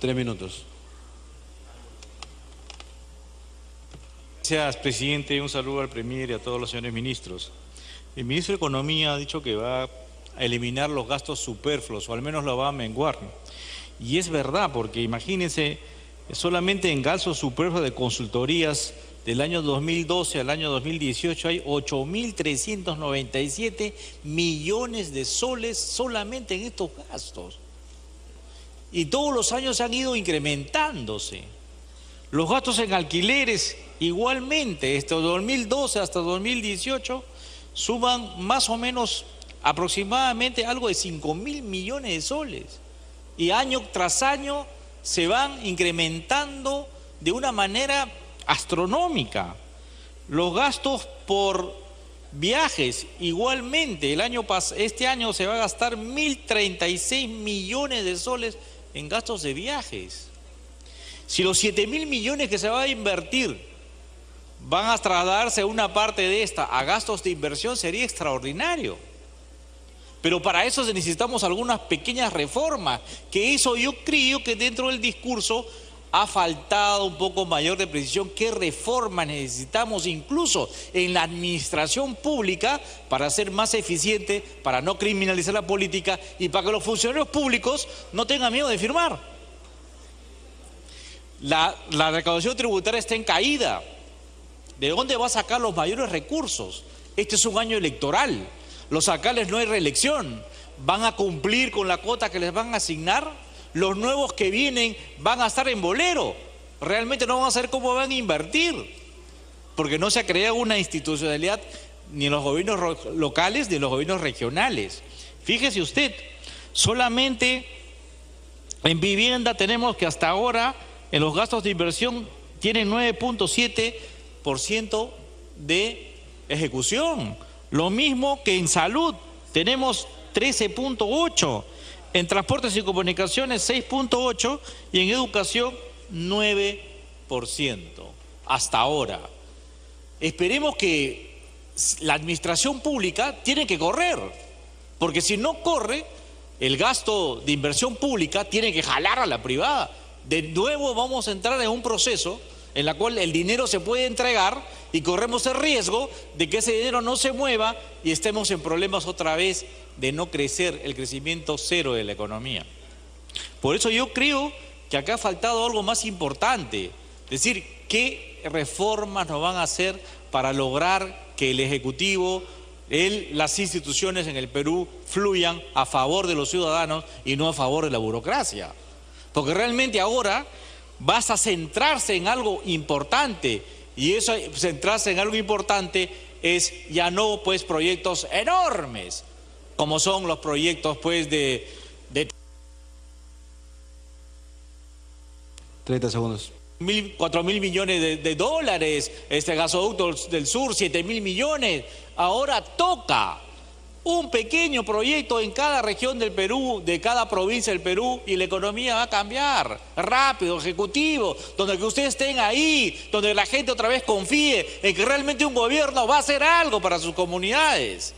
3 minutos. Gracias, presidente. Un saludo al premier y a todos los señores ministros. El ministro de Economía ha dicho que va a eliminar los gastos superfluos, o al menos lo va a menguar. Y es verdad, porque imagínense, solamente en gastos superfluos de consultorías del año 2012 al año 2018 hay 8.397 millones de soles solamente en estos gastos. Y todos los años han ido incrementándose. Los gastos en alquileres igualmente, desde 2012 hasta 2018, suman más o menos aproximadamente algo de 5.000 millones de soles. Y año tras año se van incrementando de una manera astronómica. Los gastos por viajes igualmente, este año se va a gastar 1.036 millones de soles en gastos de viajes. Si los 7.000 millones que se va a invertir van a trasladarse una parte de esta a gastos de inversión, sería extraordinario. Pero para eso necesitamos algunas pequeñas reformas, que eso yo creo que dentro del discurso ha faltado un poco mayor de precisión. ¿Qué reformas necesitamos incluso en la administración pública para ser más eficiente, para no criminalizar la política y para que los funcionarios públicos no tengan miedo de firmar? La recaudación tributaria está en caída. ¿De dónde va a sacar los mayores recursos? Este es un año electoral. Los alcaldes no hay reelección. ¿Van a cumplir con la cuota que les van a asignar? Los nuevos que vienen van a estar en bolero. Realmente no van a saber cómo van a invertir, porque no se ha creado una institucionalidad ni en los gobiernos locales ni en los gobiernos regionales. Fíjese usted, solamente en vivienda tenemos que hasta ahora en los gastos de inversión tienen 9.7% de ejecución. Lo mismo que en salud, tenemos 13.8%. En transportes y comunicaciones 6.8% y en educación 9%. Hasta ahora. Esperemos que la administración pública tiene que correr, porque si no corre, el gasto de inversión pública tiene que jalar a la privada. De nuevo vamos a entrar en un proceso en la cual el dinero se puede entregar y corremos el riesgo de que ese dinero no se mueva y estemos en problemas otra vez de no crecer, el crecimiento cero de la economía. Por eso yo creo que acá ha faltado algo más importante, es decir, ¿qué reformas nos van a hacer para lograr que el Ejecutivo, las instituciones en el Perú fluyan a favor de los ciudadanos y no a favor de la burocracia? Porque realmente ahora basta centrarse en algo importante, y eso, centrarse en algo importante es ya no pues proyectos enormes, como son los proyectos pues de 30 segundos. 4.000 millones de dólares, gasoducto del sur, 7.000 millones. Ahora toca un pequeño proyecto en cada región del Perú, de cada provincia del Perú, y la economía va a cambiar rápido, ejecutivo, donde que ustedes estén ahí, donde la gente otra vez confíe en que realmente un gobierno va a hacer algo para sus comunidades,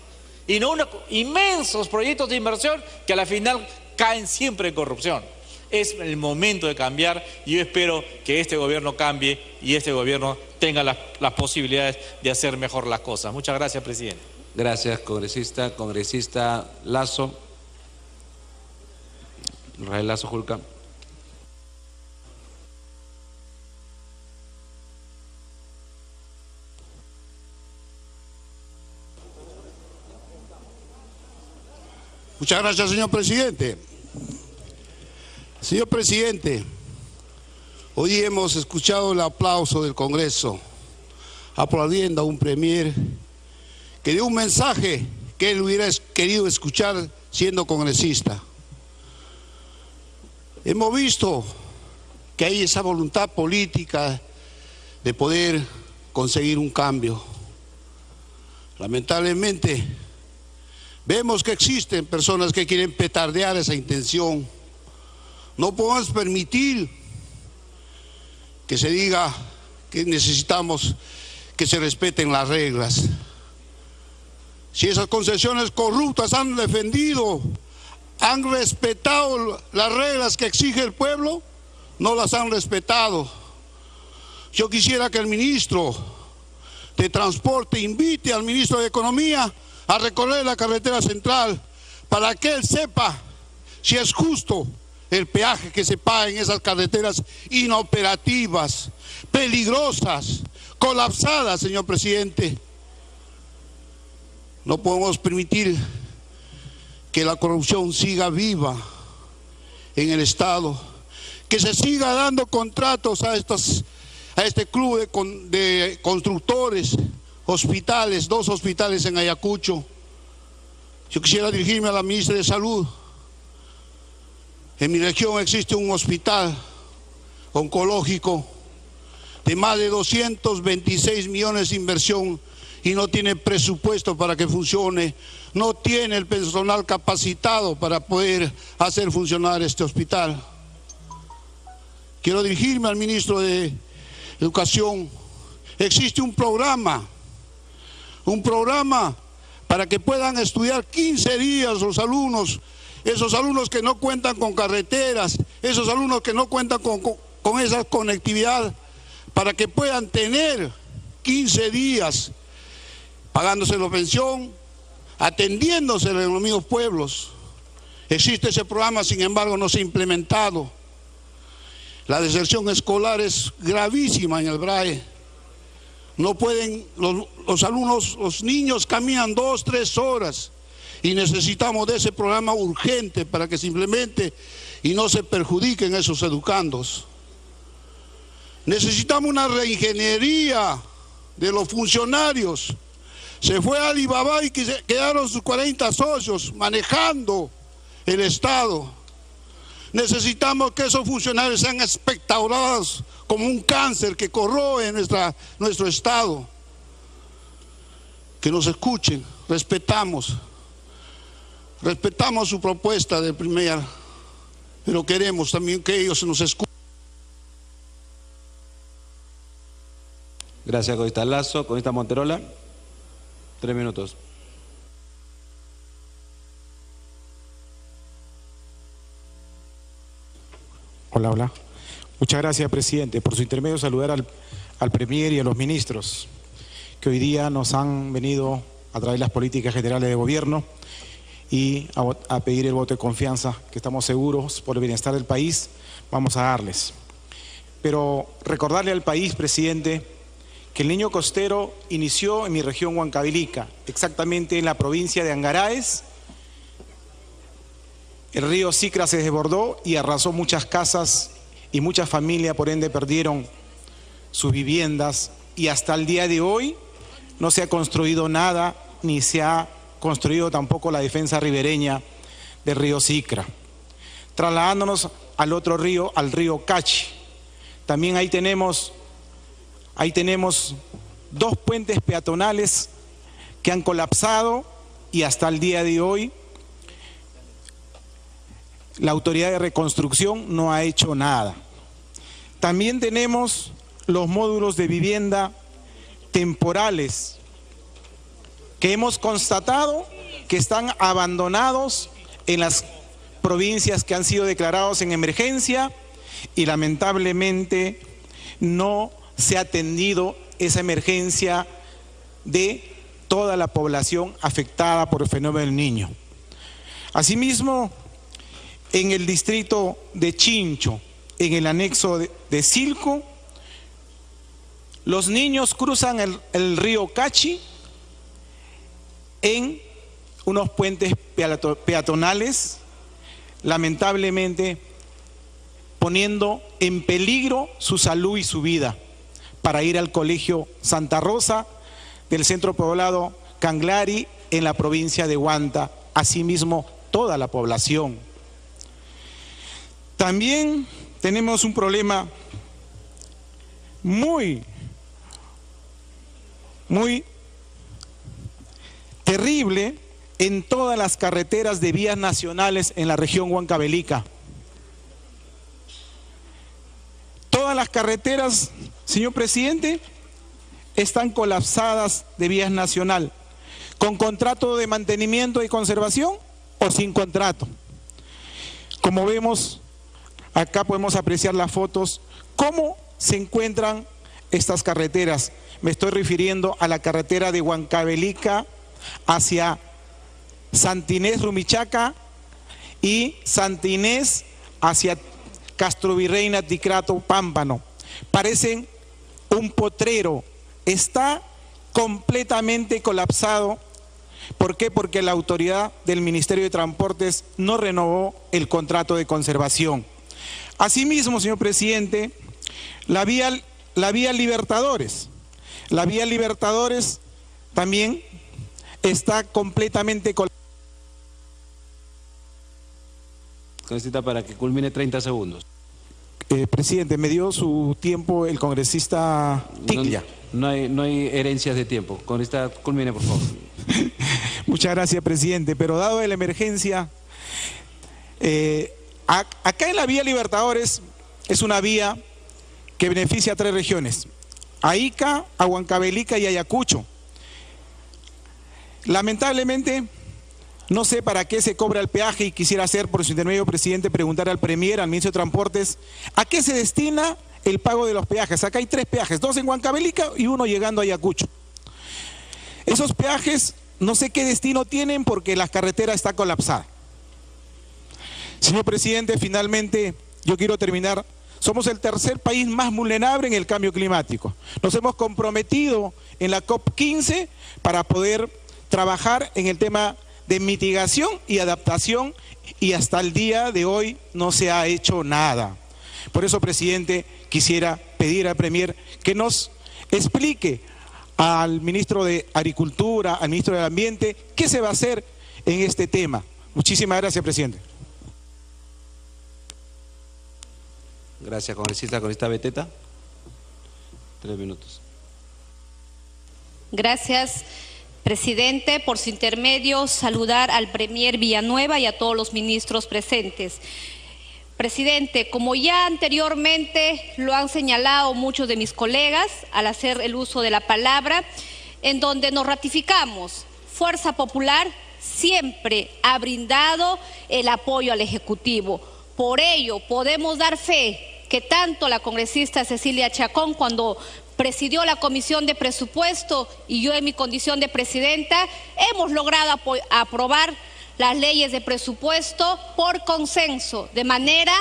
y no inmensos proyectos de inversión que a la final caen siempre en corrupción. Es el momento de cambiar, y yo espero que este gobierno cambie y este gobierno tenga las posibilidades de hacer mejor las cosas. Muchas gracias, presidente. Gracias, congresista. Congresista Lazo. Rafael Lazo Julca. Muchas gracias, señor presidente. Señor presidente, hoy hemos escuchado el aplauso del Congreso aplaudiendo a un premier que dio un mensaje que él hubiera querido escuchar siendo congresista. Hemos visto que hay esa voluntad política de poder conseguir un cambio. Lamentablemente, vemos que existen personas que quieren petardear esa intención. No podemos permitir que se diga que necesitamos que se respeten las reglas. Si esas concesiones corruptas han defendido, han respetado las reglas que exige el pueblo, no las han respetado. Yo quisiera que el ministro de Transporte invite al ministro de Economía a recorrer la carretera central para que él sepa si es justo el peaje que se paga en esas carreteras inoperativas, peligrosas, colapsadas, señor presidente. No podemos permitir que la corrupción siga viva en el Estado, que se siga dando contratos a este club de constructores, hospitales, 2 hospitales en Ayacucho. Yo quisiera dirigirme a la ministra de Salud. En mi región existe un hospital oncológico de más de 226 millones de inversión y no tiene presupuesto para que funcione, no tiene el personal capacitado para poder hacer funcionar este hospital. Quiero dirigirme al ministro de Educación. Existe un programa para que puedan estudiar 15 días los alumnos, esos alumnos que no cuentan con carreteras, esos alumnos que no cuentan con esa conectividad, para que puedan tener 15 días pagándose la pensión, atendiéndose en los mismos pueblos. Existe ese programa, sin embargo, no se ha implementado. La deserción escolar es gravísima en el BRAE. No pueden, los alumnos, los niños caminan 2, 3 horas y necesitamos de ese programa urgente para que se implemente y no se perjudiquen esos educandos. Necesitamos una reingeniería de los funcionarios. Se fue Alibaba y quedaron sus 40 socios manejando el Estado. Necesitamos que esos funcionarios sean espectados como un cáncer que corroe nuestro Estado. Que nos escuchen, respetamos su propuesta de primera, pero queremos también que ellos nos escuchen. Gracias, congresista Lazo. Congresista Monterola, 3 minutos. Hola. Muchas gracias, presidente. Por su intermedio, saludar al Premier y a los ministros que hoy día nos han venido a traer las políticas generales de gobierno y a pedir el voto de confianza que estamos seguros por el bienestar del país vamos a darles. Pero recordarle al país, presidente, que el Niño Costero inició en mi región Huancavelica, exactamente en la provincia de Angaraes. El río Sicra se desbordó y arrasó muchas casas y muchas familias, por ende perdieron sus viviendas, y hasta el día de hoy no se ha construido nada, ni se ha construido tampoco la defensa ribereña del río Sicra. Trasladándonos al otro río, al río Cachi, también ahí tenemos 2 puentes peatonales que han colapsado y hasta el día de hoy la autoridad de reconstrucción no ha hecho nada. También tenemos los módulos de vivienda temporales que hemos constatado que están abandonados en las provincias que han sido declarados en emergencia y lamentablemente no se ha atendido esa emergencia de toda la población afectada por el fenómeno del Niño. Asimismo, en el distrito de Chincho, en el anexo de Silco, los niños cruzan el río Cachi en unos puentes peatonales, lamentablemente poniendo en peligro su salud y su vida para ir al colegio Santa Rosa del centro poblado Canglari en la provincia de Huanta, asimismo toda la población. También tenemos un problema muy terrible en todas las carreteras de vías nacionales en la región Huancavelica. Todas las carreteras, señor presidente, están colapsadas de vías nacional, con contrato de mantenimiento y conservación o sin contrato. Como vemos, acá podemos apreciar las fotos, cómo se encuentran estas carreteras. Me estoy refiriendo a la carretera de Huancavelica hacia Santa Inés Rumichaca y Santa Inés hacia Castrovirreina Ticrato Pámpano. Parecen un potrero, está completamente colapsado. ¿Por qué? Porque la autoridad del Ministerio de Transportes no renovó el contrato de conservación. Asimismo, señor presidente, la vía Libertadores también está completamente colapsada. Congresista, para que culmine 30 segundos. Presidente, me dio su tiempo el congresista Tiglia. No hay herencias de tiempo. Congresista, culmine, por favor. Muchas gracias, presidente. Pero dado de la emergencia, acá en la vía Libertadores es una vía que beneficia a 3 regiones: a Ica, a Huancavelica y a Ayacucho. Lamentablemente, no sé para qué se cobra el peaje y quisiera hacer, por su intermedio, presidente, preguntar al Premier, al ministro de Transportes, ¿a qué se destina el pago de los peajes? Acá hay 3 peajes, 2 en Huancavelica y 1 llegando a Ayacucho. Esos peajes no sé qué destino tienen porque la carretera está colapsada. Señor presidente, finalmente yo quiero terminar. Somos el tercer país más vulnerable en el cambio climático. Nos hemos comprometido en la COP15 para poder trabajar en el tema de mitigación y adaptación, y hasta el día de hoy no se ha hecho nada. Por eso, presidente, quisiera pedir al Premier que nos explique al ministro de Agricultura, al ministro del Ambiente, qué se va a hacer en este tema. Muchísimas gracias, presidente. Gracias, congresista. Congresista Beteta. 3 minutos. Gracias, presidente. Por su intermedio, saludar al Premier Villanueva y a todos los ministros presentes. Presidente, como ya anteriormente lo han señalado muchos de mis colegas al hacer el uso de la palabra, en donde nos ratificamos, Fuerza Popular siempre ha brindado el apoyo al Ejecutivo. Por ello, podemos dar fe que tanto la congresista Cecilia Chacón, cuando presidió la Comisión de Presupuesto, y yo en mi condición de presidenta, hemos logrado aprobar las leyes de presupuesto por consenso, de manera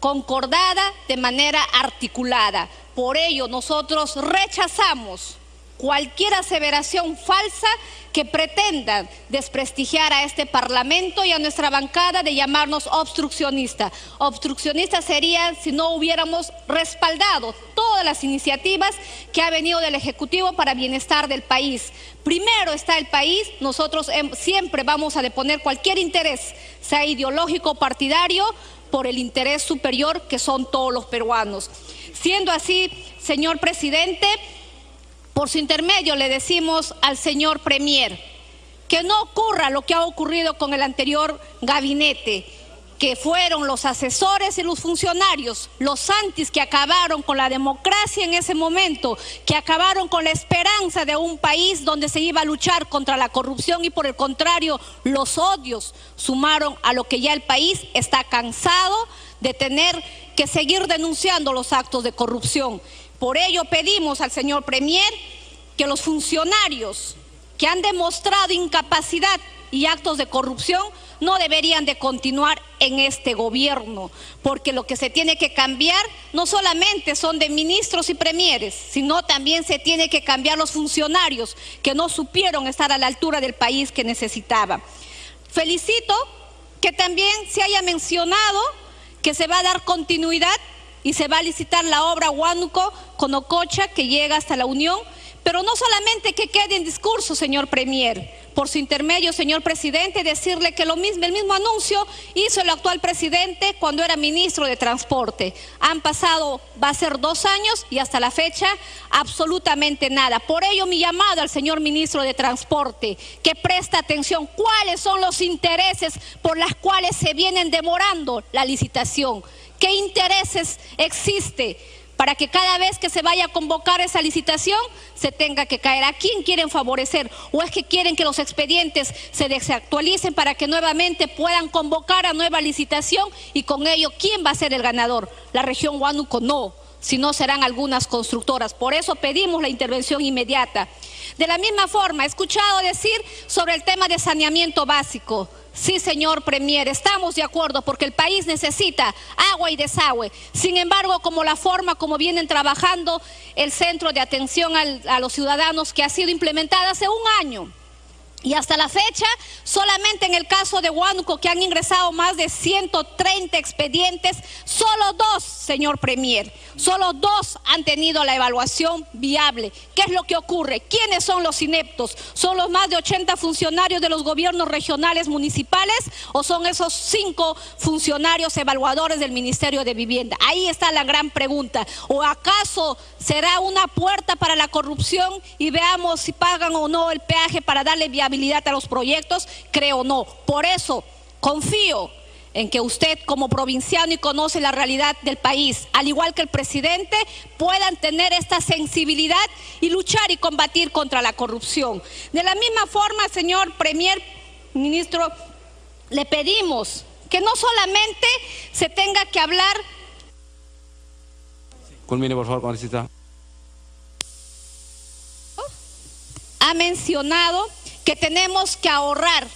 concordada, de manera articulada. Por ello, nosotros rechazamos cualquier aseveración falsa que pretendan desprestigiar a este Parlamento y a nuestra bancada de llamarnos obstruccionista. Obstruccionista sería si no hubiéramos respaldado todas las iniciativas que ha venido del Ejecutivo para bienestar del país. Primero está el país, nosotros siempre vamos a deponer cualquier interés, sea ideológico o partidario, por el interés superior que son todos los peruanos. Siendo así, señor presidente, por su intermedio le decimos al señor Premier que no ocurra lo que ha ocurrido con el anterior gabinete, que fueron los asesores y los funcionarios, los antis que acabaron con la democracia en ese momento, que acabaron con la esperanza de un país donde se iba a luchar contra la corrupción, y por el contrario, los odios sumaron a lo que ya el país está cansado de tener que seguir denunciando los actos de corrupción. Por ello pedimos al señor Premier que los funcionarios que han demostrado incapacidad y actos de corrupción no deberían de continuar en este gobierno, porque lo que se tiene que cambiar no solamente son de ministros y premieres, sino también se tiene que cambiar los funcionarios que no supieron estar a la altura del país que necesitaba. Felicito que también se haya mencionado que se va a dar continuidad y se va a licitar la obra Huánuco-Conococha, que llega hasta la Unión, pero no solamente que quede en discurso, señor Premier. Por su intermedio, señor presidente, decirle que el mismo anuncio hizo el actual presidente cuando era ministro de Transporte. Han pasado, va a ser 2 años y hasta la fecha absolutamente nada. Por ello mi llamado al señor ministro de Transporte, que preste atención cuáles son los intereses por los cuales se vienen demorando la licitación. ¿Qué intereses existe para que cada vez que se vaya a convocar esa licitación se tenga que caer. ¿A quién quieren favorecer? ¿O es que quieren que los expedientes se desactualicen para que nuevamente puedan convocar a nueva licitación y con ello quién va a ser el ganador? La región Huánuco no, sino serán algunas constructoras. Por eso pedimos la intervención inmediata. De la misma forma, he escuchado decir sobre el tema de saneamiento básico. Sí, señor Premier, estamos de acuerdo porque el país necesita agua y desagüe. Sin embargo, como la forma como vienen trabajando el centro de atención a los ciudadanos que ha sido implementada hace un año. Y hasta la fecha, solamente en el caso de Huánuco, que han ingresado más de 130 expedientes, solo 2, señor Premier, solo 2 han tenido la evaluación viable. ¿Qué es lo que ocurre? ¿Quiénes son los ineptos? ¿Son los más de 80 funcionarios de los gobiernos regionales municipales o son esos 5 funcionarios evaluadores del Ministerio de Vivienda? Ahí está la gran pregunta. ¿O acaso será una puerta para la corrupción y veamos si pagan o no el peaje para darle viabilidad a los proyectos? Creo no. Por eso confío en que usted, como provinciano y conoce la realidad del país, al igual que el presidente, puedan tener esta sensibilidad y luchar y combatir contra la corrupción. De la misma forma, señor Premier, ministro, le pedimos que no solamente se tenga que hablar. Culmine, por favor, congresista. Ha mencionado que tenemos que ahorrar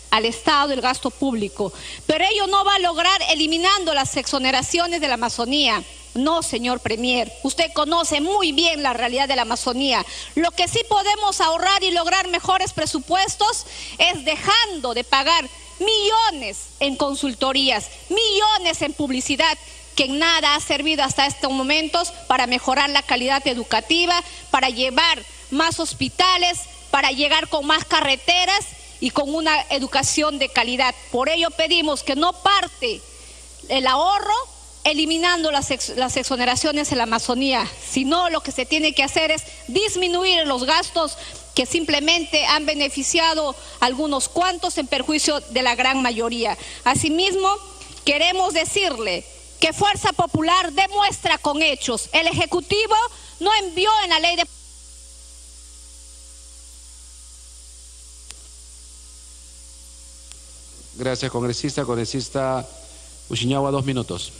al Estado el gasto público, pero ello no va a lograr eliminando las exoneraciones de la Amazonía. No, señor Premier, usted conoce muy bien la realidad de la Amazonía. Lo que sí podemos ahorrar y lograr mejores presupuestos es dejando de pagar millones en consultorías, millones en publicidad, que en nada ha servido hasta estos momentos para mejorar la calidad educativa, para llevar más hospitales, para llegar con más carreteras y con una educación de calidad. Por ello pedimos que no parte el ahorro eliminando las exoneraciones en la Amazonía, sino lo que se tiene que hacer es disminuir los gastos que simplemente han beneficiado a algunos cuantos en perjuicio de la gran mayoría. Asimismo, queremos decirle que Fuerza Popular demuestra con hechos. El Ejecutivo no envió en la ley de... Gracias, congresista. Congresista Uchiñahua, 2 minutos.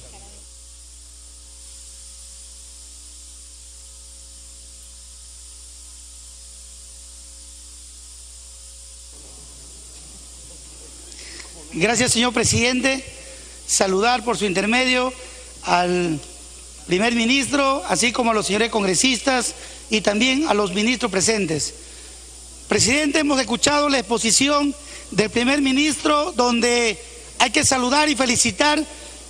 Gracias, señor presidente. Saludar por su intermedio al primer ministro, así como a los señores congresistas y también a los ministros presentes. Presidente, hemos escuchado la exposición del primer ministro, donde hay que saludar y felicitar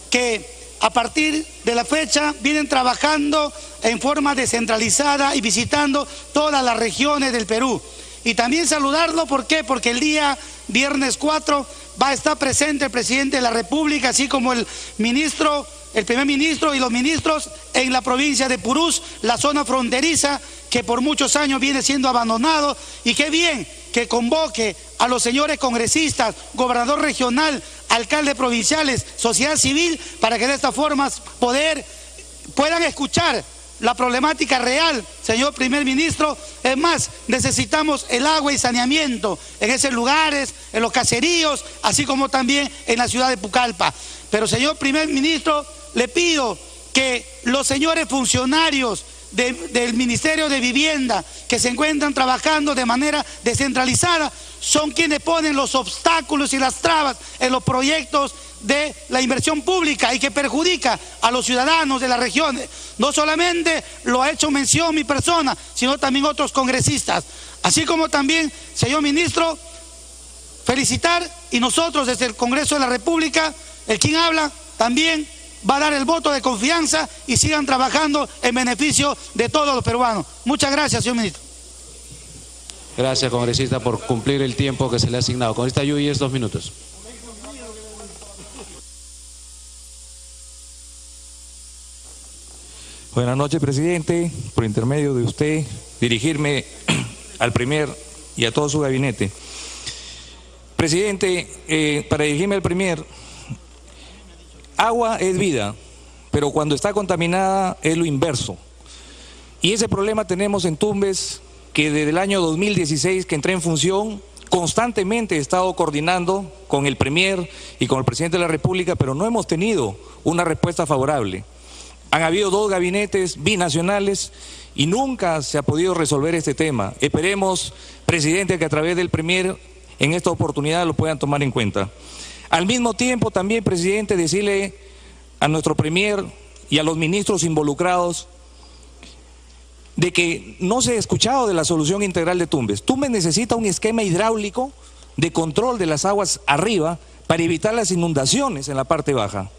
que a partir de la fecha vienen trabajando en forma descentralizada y visitando todas las regiones del Perú. Y también saludarlo, ¿por qué? Porque el día viernes 4 va a estar presente el presidente de la República, así como el ministro, el primer ministro y los ministros en la provincia de Purús, la zona fronteriza que por muchos años viene siendo abandonado, y qué bien que convoque a los señores congresistas, gobernador regional, alcaldes provinciales, sociedad civil, para que de esta forma puedan escuchar la problemática real, señor primer ministro. Es más, necesitamos el agua y saneamiento en esos lugares, en los caseríos, así como también en la ciudad de Pucallpa. Pero, señor primer ministro, le pido que los señores funcionarios del Ministerio de Vivienda, que se encuentran trabajando de manera descentralizada, son quienes ponen los obstáculos y las trabas en los proyectos de la inversión pública y que perjudica a los ciudadanos de las regiones. No solamente lo ha hecho mención mi persona, sino también otros congresistas. Así como también, señor ministro, felicitar, y nosotros desde el Congreso de la República, el quien habla también va a dar el voto de confianza y sigan trabajando en beneficio de todos los peruanos. Muchas gracias, señor ministro. Gracias, congresista, por cumplir el tiempo que se le ha asignado. Congresista Yuyes, 2 minutos. Buenas noches, presidente. Por intermedio de usted, dirigirme al Premier y a todo su gabinete. Presidente, para dirigirme al Premier, agua es vida. pero cuando está contaminada es lo inverso. Y ese problema tenemos en Tumbes, que desde el año 2016 que entré en función, constantemente he estado coordinando con el Premier y con el Presidente de la República, pero no hemos tenido una respuesta favorable. Han habido 2 gabinetes binacionales y nunca se ha podido resolver este tema. Esperemos, Presidente, que a través del Premier en esta oportunidad lo puedan tomar en cuenta. Al mismo tiempo también, Presidente, decirle a nuestro Premier y a los ministros involucrados de que no se ha escuchado de la solución integral de Tumbes. Tumbes necesita un esquema hidráulico de control de las aguas arriba para evitar las inundaciones en la parte baja.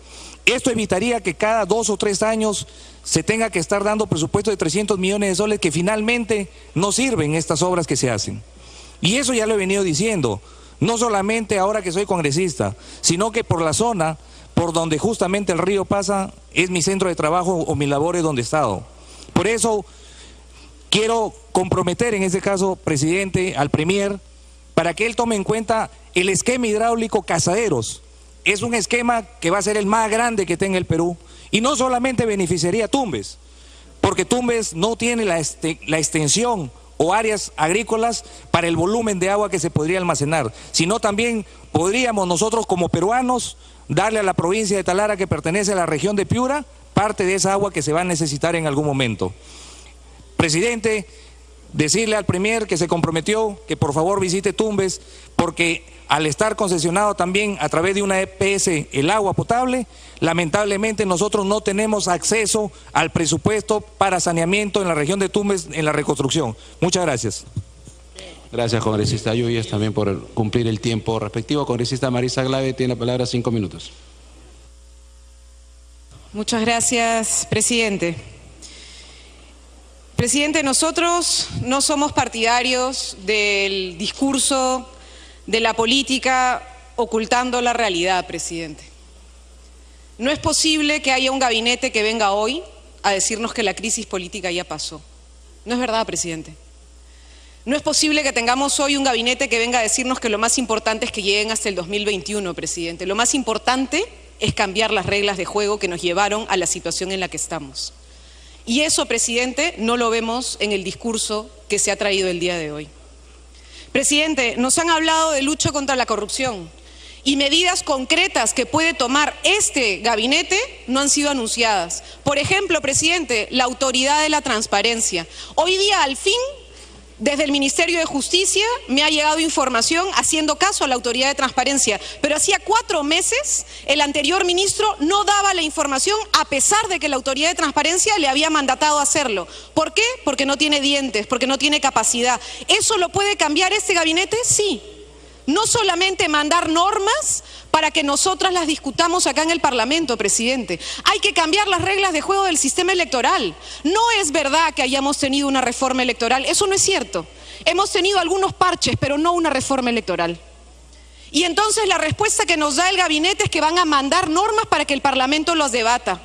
Esto evitaría que cada 2 o 3 años se tenga que estar dando presupuesto de 300 millones de soles que finalmente no sirven estas obras que se hacen. Y eso ya lo he venido diciendo, no solamente ahora que soy congresista, sino que por la zona por donde justamente el río pasa es mi centro de trabajo o mi labor es donde he estado. Por eso quiero comprometer en este caso, Presidente, al Premier, para que él tome en cuenta el esquema hidráulico Casaderos. Es un esquema que va a ser el más grande que tenga el Perú y no solamente beneficiaría a Tumbes, porque Tumbes no tiene la extensión o áreas agrícolas para el volumen de agua que se podría almacenar, sino también podríamos nosotros como peruanos darle a la provincia de Talara, que pertenece a la región de Piura, parte de esa agua que se va a necesitar en algún momento. Presidente, decirle al Premier que se comprometió que por favor visite Tumbes, porque al estar concesionado también a través de una EPS el agua potable, lamentablemente nosotros no tenemos acceso al presupuesto para saneamiento en la región de Tumbes en la reconstrucción. Muchas gracias. Gracias, congresista Yuyes, también por cumplir el tiempo respectivo. Congresista Marisa Glave tiene la palabra 5 minutos. Muchas gracias, presidente. Presidente, nosotros no somos partidarios del discurso de la política ocultando la realidad, presidente. No es posible que haya un gabinete que venga hoy a decirnos que la crisis política ya pasó. No es verdad, presidente. No es posible que tengamos hoy un gabinete que venga a decirnos que lo más importante es que lleguen hasta el 2021, presidente. Lo más importante es cambiar las reglas de juego que nos llevaron a la situación en la que estamos. Y eso, presidente, no lo vemos en el discurso que se ha traído el día de hoy. Presidente, nos han hablado de lucha contra la corrupción y medidas concretas que puede tomar este gabinete no han sido anunciadas. Por ejemplo, presidente, la autoridad de la transparencia. Hoy día, al fin, desde el Ministerio de Justicia me ha llegado información haciendo caso a la autoridad de transparencia, pero hacía 4 meses el anterior ministro no daba la información a pesar de que la autoridad de transparencia le había mandatado hacerlo. ¿Por qué? Porque no tiene dientes, porque no tiene capacidad. ¿Eso lo puede cambiar este gabinete? Sí. No solamente mandar normas para que nosotras las discutamos acá en el Parlamento, presidente. Hay que cambiar las reglas de juego del sistema electoral. No es verdad que hayamos tenido una reforma electoral, eso no es cierto. Hemos tenido algunos parches, pero no una reforma electoral. Y entonces la respuesta que nos da el gabinete es que van a mandar normas para que el Parlamento los debata.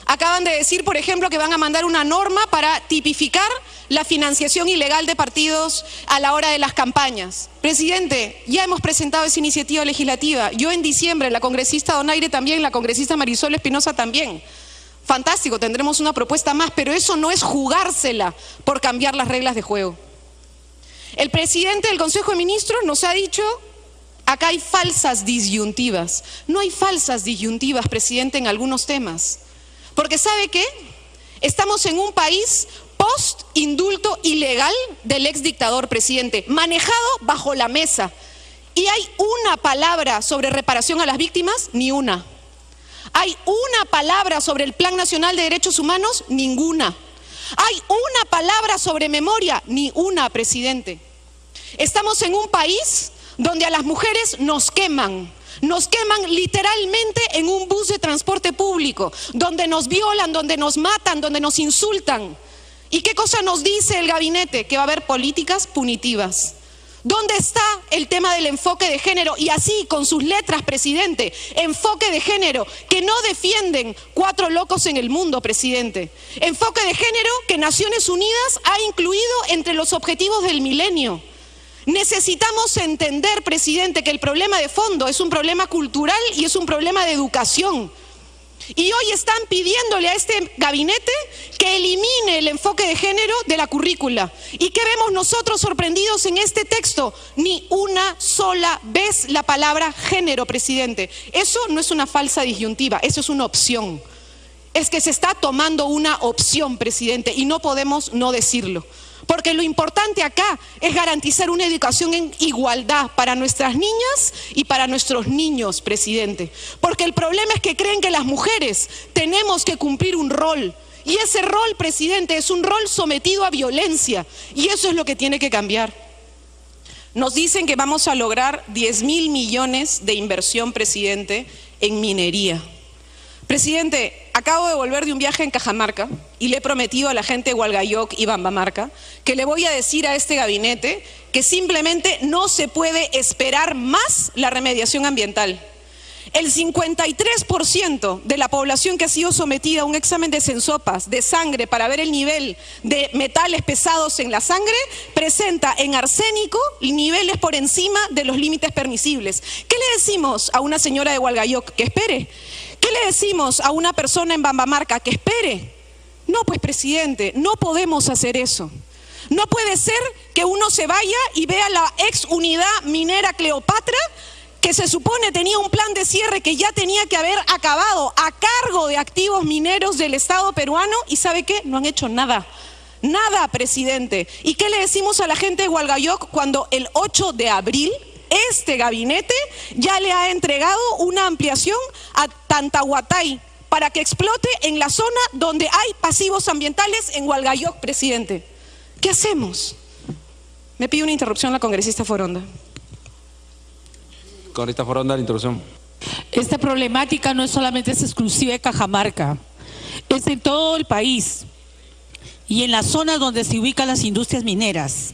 Acaban de decir, por ejemplo, que van a mandar una norma para tipificar la financiación ilegal de partidos a la hora de las campañas. Presidente, ya hemos presentado esa iniciativa legislativa. Yo en diciembre, la congresista Donaire también, la congresista Marisol Espinosa también. Fantástico, tendremos una propuesta más, pero eso no es jugársela por cambiar las reglas de juego. El presidente del Consejo de Ministros nos ha dicho, acá hay falsas disyuntivas. No hay falsas disyuntivas, presidente, en algunos temas. Porque ¿sabe qué? Estamos en un país post-indulto ilegal del exdictador, presidente, manejado bajo la mesa. ¿Y hay una palabra sobre reparación a las víctimas? Ni una. ¿Hay una palabra sobre el Plan Nacional de Derechos Humanos? Ninguna. ¿Hay una palabra sobre memoria? Ni una, presidente. Estamos en un país donde a las mujeres nos queman literalmente en un bus de transporte público, donde nos violan, donde nos matan, donde nos insultan. ¿Y qué cosa nos dice el gabinete? Que va a haber políticas punitivas. ¿Dónde está el tema del enfoque de género? Y así, con sus letras, presidente, enfoque de género, que no defienden 4 locos en el mundo, presidente. Enfoque de género que Naciones Unidas ha incluido entre los objetivos del milenio. Necesitamos entender, presidente, que el problema de fondo es un problema cultural y es un problema de educación. Y hoy están pidiéndole a este gabinete que elimine el enfoque de género de la currícula. ¿Y qué vemos nosotros sorprendidos en este texto? Ni una sola vez la palabra género, presidente. Eso no es una falsa disyuntiva, eso es una opción. Es que se está tomando una opción, presidente, y no podemos no decirlo. Porque lo importante acá es garantizar una educación en igualdad para nuestras niñas y para nuestros niños, presidente. Porque el problema es que creen que las mujeres tenemos que cumplir un rol. Y ese rol, presidente, es un rol sometido a violencia. Y eso es lo que tiene que cambiar. Nos dicen que vamos a lograr 10.000 millones de inversión, presidente, en minería. Presidente, acabo de volver de un viaje en Cajamarca y le he prometido a la gente de Hualgayoc y Bambamarca que le voy a decir a este gabinete que simplemente no se puede esperar más la remediación ambiental. El 53% de la población que ha sido sometida a un examen de sensopas de sangre para ver el nivel de metales pesados en la sangre presenta en arsénico niveles por encima de los límites permisibles. ¿Qué le decimos a una señora de Hualgayoc? Que espere. ¿Qué le decimos a una persona en Bambamarca? Que espere. No, pues presidente, no podemos hacer eso. No puede ser que uno se vaya y vea la ex unidad minera Cleopatra, que se supone tenía un plan de cierre que ya tenía que haber acabado a cargo de activos mineros del Estado peruano, y ¿sabe qué? No han hecho nada. Nada, presidente. ¿Y qué le decimos a la gente de Hualgayoc cuando el 8 de abril este gabinete ya le ha entregado una ampliación a Tantahuatay para que explote en la zona donde hay pasivos ambientales en Hualgayoc, presidente? ¿Qué hacemos? Me pide una interrupción la congresista Foronda. Congresista Foronda, la interrupción. Esta problemática no es solamente exclusiva de Cajamarca, es en todo el país y en las zonas donde se ubican las industrias mineras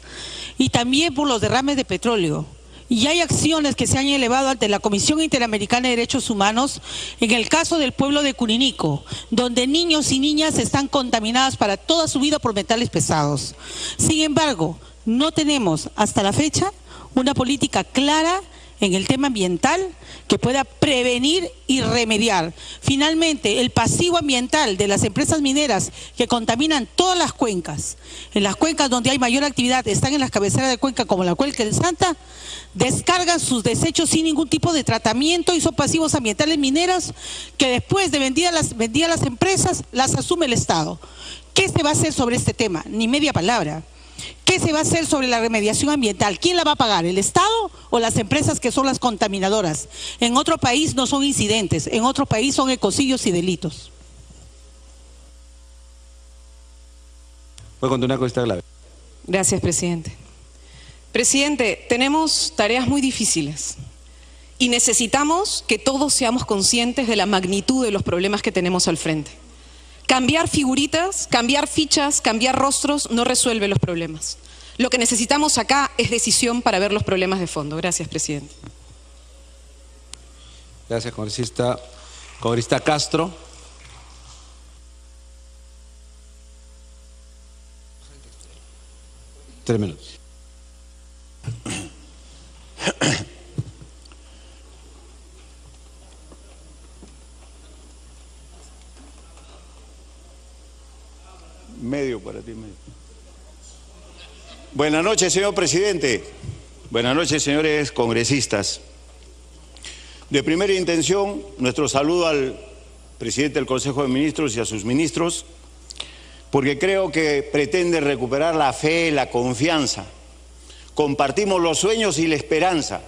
y también por los derrames de petróleo. Y hay acciones que se han elevado ante la Comisión Interamericana de Derechos Humanos en el caso del pueblo de Cuninico, donde niños y niñas están contaminadas para toda su vida por metales pesados. Sin embargo, no tenemos hasta la fecha una política clara en el tema ambiental que pueda prevenir y remediar. Finalmente, el pasivo ambiental de las empresas mineras que contaminan todas las cuencas, en las cuencas donde hay mayor actividad, están en las cabeceras de cuenca como la Cuenca del Santa, descargan sus desechos sin ningún tipo de tratamiento y son pasivos ambientales mineros que después de vendidas las empresas, las asume el Estado. ¿Qué se va a hacer sobre este tema? Ni media palabra. ¿Qué se va a hacer sobre la remediación ambiental? ¿Quién la va a pagar? ¿El Estado o las empresas que son las contaminadoras? En otro país no son incidentes, en otro país son ecocidios y delitos. Puede continuar con esta clave. Gracias, presidente. Presidente, tenemos tareas muy difíciles y necesitamos que todos seamos conscientes de la magnitud de los problemas que tenemos al frente. Cambiar figuritas, cambiar fichas, cambiar rostros no resuelve los problemas. Lo que necesitamos acá es decisión para ver los problemas de fondo. Gracias, presidente. Gracias, congresista. Congresista Castro. Tres minutos. Medio para ti, medio. Buenas noches, señor presidente. Buenas noches, señores congresistas. De primera intención, nuestro saludo al presidente del Consejo de Ministros y a sus ministros, porque creo que pretende recuperar la fe, la confianza. Compartimos los sueños y la esperanza,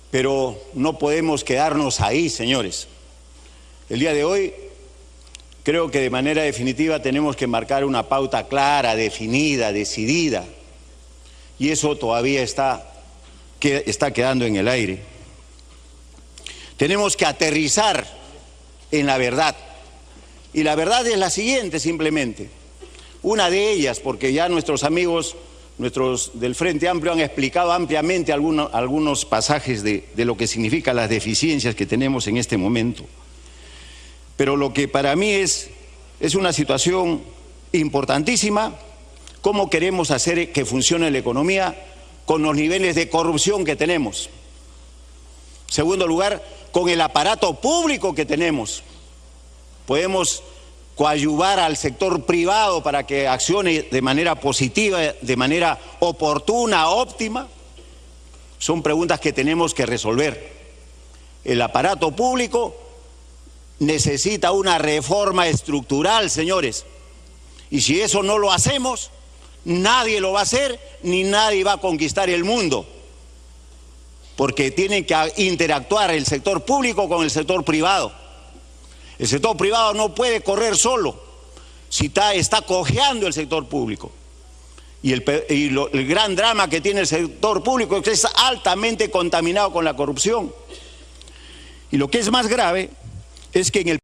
pero no podemos quedarnos ahí, señores. El día de hoy creo que de manera definitiva tenemos que marcar una pauta clara, definida, decidida, y eso todavía está quedando en el aire. Tenemos que aterrizar en la verdad, y la verdad es la siguiente simplemente. Una de ellas, porque ya nuestros amigos del Frente Amplio han explicado ampliamente algunos pasajes de lo que significan las deficiencias que tenemos en este momento. Pero lo que para mí es una situación importantísima, cómo queremos hacer que funcione la economía con los niveles de corrupción que tenemos. En segundo lugar, con el aparato público que tenemos. Podemos coadyuvar al sector privado para que accione de manera positiva, de manera oportuna, óptima. Son preguntas que tenemos que resolver. El aparato público necesita una reforma estructural, señores. Y si eso no lo hacemos, nadie lo va a hacer, ni nadie va a conquistar el mundo. Porque tienen que interactuar el sector público con el sector privado. El sector privado no puede correr solo, si está cojeando el sector público. Y el gran drama que tiene el sector público es que es altamente contaminado con la corrupción. Y lo que es más grave es que en el